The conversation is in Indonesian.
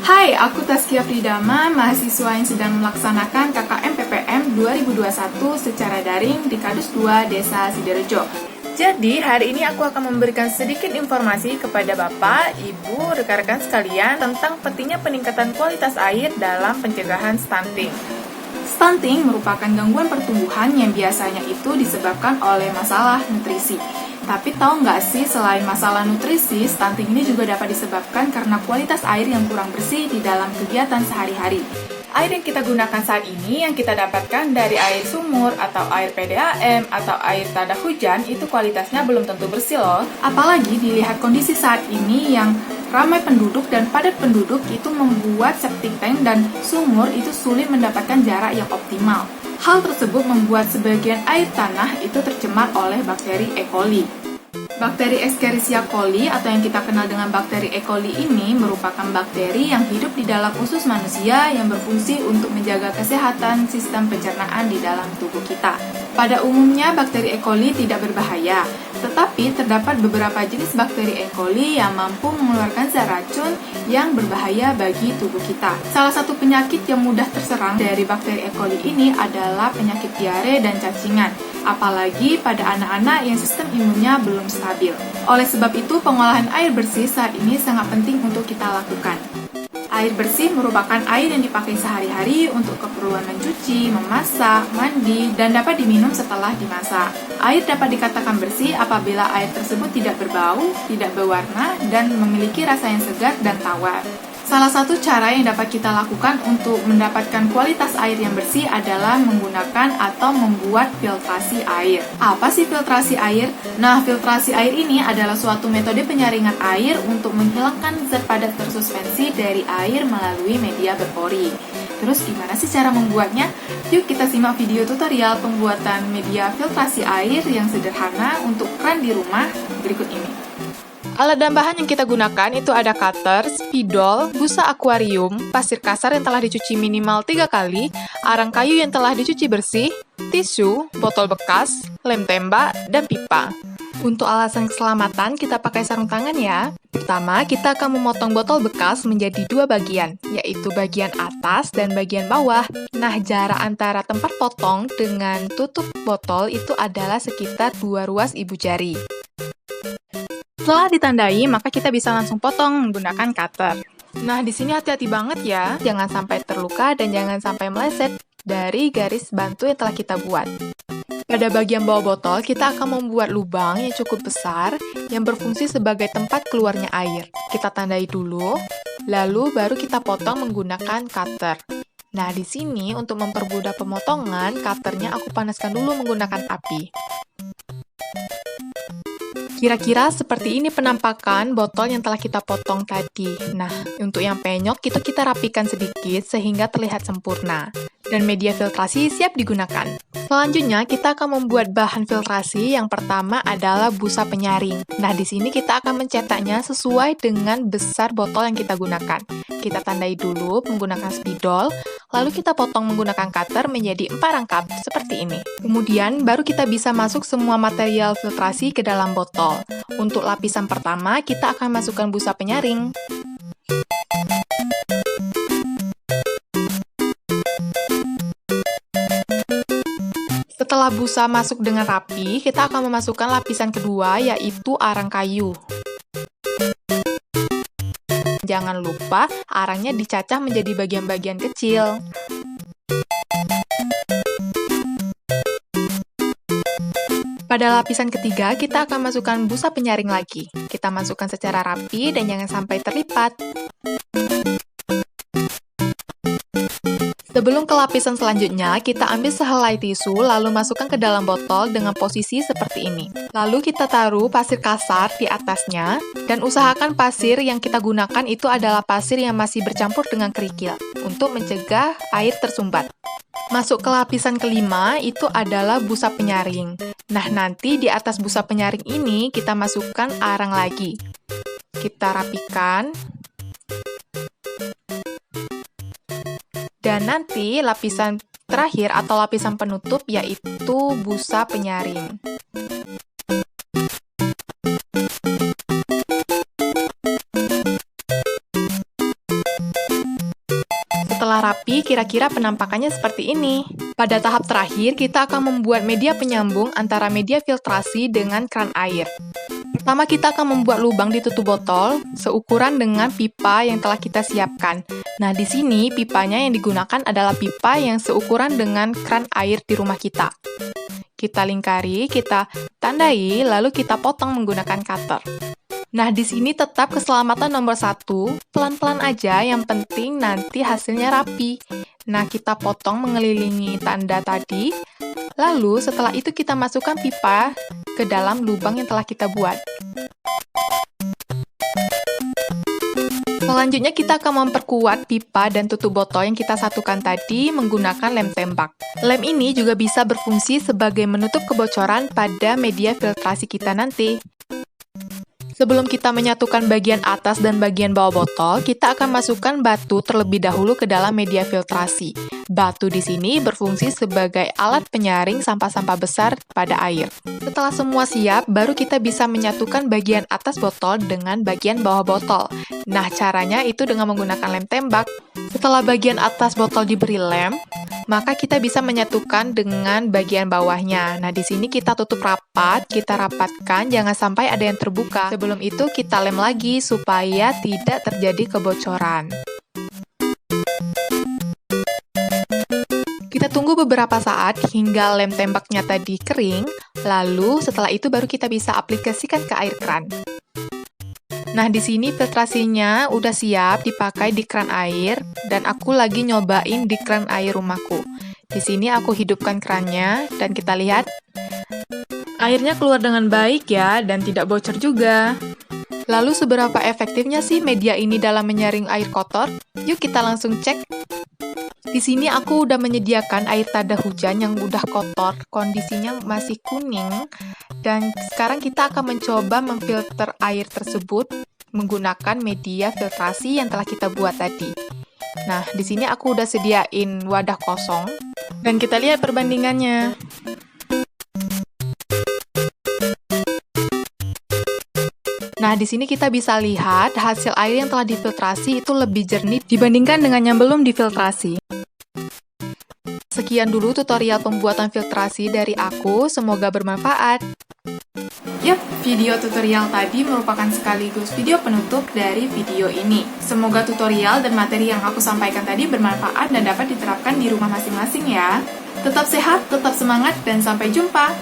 Hai, aku Taskia Pridama, mahasiswa yang sedang melaksanakan KKM PPM 2021 secara daring di Kadus 2 Desa Sidorejo. Jadi, hari ini aku akan memberikan sedikit informasi kepada Bapak, Ibu, rekan-rekan sekalian tentang pentingnya peningkatan kualitas air dalam pencegahan stunting. Stunting merupakan gangguan pertumbuhan yang biasanya itu disebabkan oleh masalah nutrisi. Tapi tahu nggak sih, selain masalah nutrisi, stunting ini juga dapat disebabkan karena kualitas air yang kurang bersih di dalam kegiatan sehari-hari. Air yang kita gunakan saat ini, yang kita dapatkan dari air sumur, atau air PDAM, atau air tada hujan, itu kualitasnya belum tentu bersih loh. Apalagi dilihat kondisi saat ini yang ramai penduduk dan padat penduduk itu membuat septic tank dan sumur itu sulit mendapatkan jarak yang optimal. Hal tersebut membuat sebagian air tanah itu tercemar oleh bakteri E. coli. Bakteri Escherichia coli atau yang kita kenal dengan bakteri E. coli ini merupakan bakteri yang hidup di dalam usus manusia yang berfungsi untuk menjaga kesehatan sistem pencernaan di dalam tubuh kita. Pada umumnya bakteri E. coli tidak berbahaya, tetapi terdapat beberapa jenis bakteri E. coli yang mampu mengeluarkan zat racun yang berbahaya bagi tubuh kita. Salah satu penyakit yang mudah terserang dari bakteri E. coli ini adalah penyakit diare dan cacingan, apalagi pada anak-anak yang sistem imunnya belum stabil. Oleh sebab itu, pengolahan air bersih saat ini sangat penting untuk kita lakukan. Air bersih merupakan air yang dipakai sehari-hari untuk keperluan mencuci, memasak, mandi, dan dapat diminum setelah dimasak. Air dapat dikatakan bersih apabila air tersebut tidak berbau, tidak berwarna, dan memiliki rasa yang segar dan tawar. Salah satu cara yang dapat kita lakukan untuk mendapatkan kualitas air yang bersih adalah menggunakan atau membuat filtrasi air. Apa sih filtrasi air? Nah, filtrasi air ini adalah suatu metode penyaringan air untuk menghilangkan zat padat tersuspensi dari air melalui media berpori. Terus gimana sih cara membuatnya? Yuk kita simak video tutorial pembuatan media filtrasi air yang sederhana untuk keran di rumah berikut ini. Alat dan bahan yang kita gunakan itu ada cutter, spidol, busa akuarium, pasir kasar yang telah dicuci minimal 3 kali, arang kayu yang telah dicuci bersih, tisu, botol bekas, lem tembak, dan pipa. Untuk alasan keselamatan, kita pakai sarung tangan ya. Pertama, kita akan memotong botol bekas menjadi 2 bagian, yaitu bagian atas dan bagian bawah. Nah, jarak antara tempat potong dengan tutup botol itu adalah sekitar 2 ruas ibu jari. Setelah ditandai, maka kita bisa langsung potong menggunakan cutter. Nah, di sini hati-hati banget ya, jangan sampai terluka dan jangan sampai meleset dari garis bantu yang telah kita buat. Pada bagian bawah botol, kita akan membuat lubang yang cukup besar yang berfungsi sebagai tempat keluarnya air. Kita tandai dulu, lalu baru kita potong menggunakan cutter. Nah, di sini untuk mempermudah pemotongan, cutternya aku panaskan dulu menggunakan api. Kira-kira seperti ini penampakan botol yang telah kita potong tadi. Nah, untuk yang penyok itu kita rapikan sedikit sehingga terlihat sempurna. Dan media filtrasi siap digunakan. Selanjutnya, kita akan membuat bahan filtrasi. Yang pertama adalah busa penyaring. Nah, di sini kita akan mencetaknya sesuai dengan besar botol yang kita gunakan. Kita tandai dulu menggunakan spidol, lalu kita potong menggunakan cutter menjadi 4 rangkap, seperti ini. Kemudian, baru kita bisa masuk semua material filtrasi ke dalam botol. Untuk lapisan pertama, kita akan masukkan busa penyaring. Setelah busa masuk dengan rapi, kita akan memasukkan lapisan kedua, yaitu arang kayu. Jangan lupa, arangnya dicacah menjadi bagian-bagian kecil. Pada lapisan ketiga, kita akan masukkan busa penyaring lagi. Kita masukkan secara rapi dan jangan sampai terlipat. Sebelum ke lapisan selanjutnya, kita ambil sehelai tisu, lalu masukkan ke dalam botol dengan posisi seperti ini. Lalu kita taruh pasir kasar di atasnya, dan usahakan pasir yang kita gunakan itu adalah pasir yang masih bercampur dengan kerikil, untuk mencegah air tersumbat. Masuk ke lapisan kelima, itu adalah busa penyaring. Nah, nanti di atas busa penyaring ini, kita masukkan arang lagi. Kita rapikan. Dan nanti lapisan terakhir atau lapisan penutup yaitu busa penyaring. Setelah rapi, kira-kira penampakannya seperti ini. Pada tahap terakhir, kita akan membuat media penyambung antara media filtrasi dengan keran air. Pertama, kita akan membuat lubang di tutup botol seukuran dengan pipa yang telah kita siapkan. Nah, di sini pipanya yang digunakan adalah pipa yang seukuran dengan keran air di rumah kita. Kita lingkari, kita tandai, lalu kita potong menggunakan cutter. Nah, di sini tetap keselamatan nomor 1, pelan-pelan aja, yang penting nanti hasilnya rapi. Nah, kita potong mengelilingi tanda tadi, lalu setelah itu kita masukkan pipa ke dalam lubang yang telah kita buat. Selanjutnya kita akan memperkuat pipa dan tutup botol yang kita satukan tadi menggunakan lem tembak. Lem ini juga bisa berfungsi sebagai menutup kebocoran pada media filtrasi kita nanti. Sebelum kita menyatukan bagian atas dan bagian bawah botol, kita akan masukkan batu terlebih dahulu ke dalam media filtrasi. Batu di sini berfungsi sebagai alat penyaring sampah-sampah besar pada air. Setelah semua siap, baru kita bisa menyatukan bagian atas botol dengan bagian bawah botol. Nah, caranya itu dengan menggunakan lem tembak. Setelah bagian atas botol diberi lem, maka kita bisa menyatukan dengan bagian bawahnya. Nah, di sini kita tutup rapat, kita rapatkan, jangan sampai ada yang terbuka. Sebelum itu, kita lem lagi supaya tidak terjadi kebocoran. Kita tunggu beberapa saat hingga lem tembaknya tadi kering, lalu setelah itu baru kita bisa aplikasikan ke air keran. Nah, di sini filtrasinya udah siap dipakai di keran air, dan aku lagi nyobain di keran air rumahku. Di sini aku hidupkan kerannya, dan kita lihat, airnya keluar dengan baik ya, dan tidak bocor juga. Lalu seberapa efektifnya sih media ini dalam menyaring air kotor? Yuk kita langsung cek. Di sini aku udah menyediakan air tada hujan yang udah kotor, kondisinya masih kuning, dan sekarang kita akan mencoba memfilter air tersebut menggunakan media filtrasi yang telah kita buat tadi. Nah, di sini aku udah sediain wadah kosong, dan kita lihat perbandingannya. Nah, di sini kita bisa lihat hasil air yang telah difiltrasi itu lebih jernih dibandingkan dengan yang belum difiltrasi. Sekian dulu tutorial pembuatan filtrasi dari aku, semoga bermanfaat. Yap, video tutorial tadi merupakan sekaligus video penutup dari video ini. Semoga tutorial dan materi yang aku sampaikan tadi bermanfaat dan dapat diterapkan di rumah masing-masing ya. Tetap sehat, tetap semangat, dan sampai jumpa!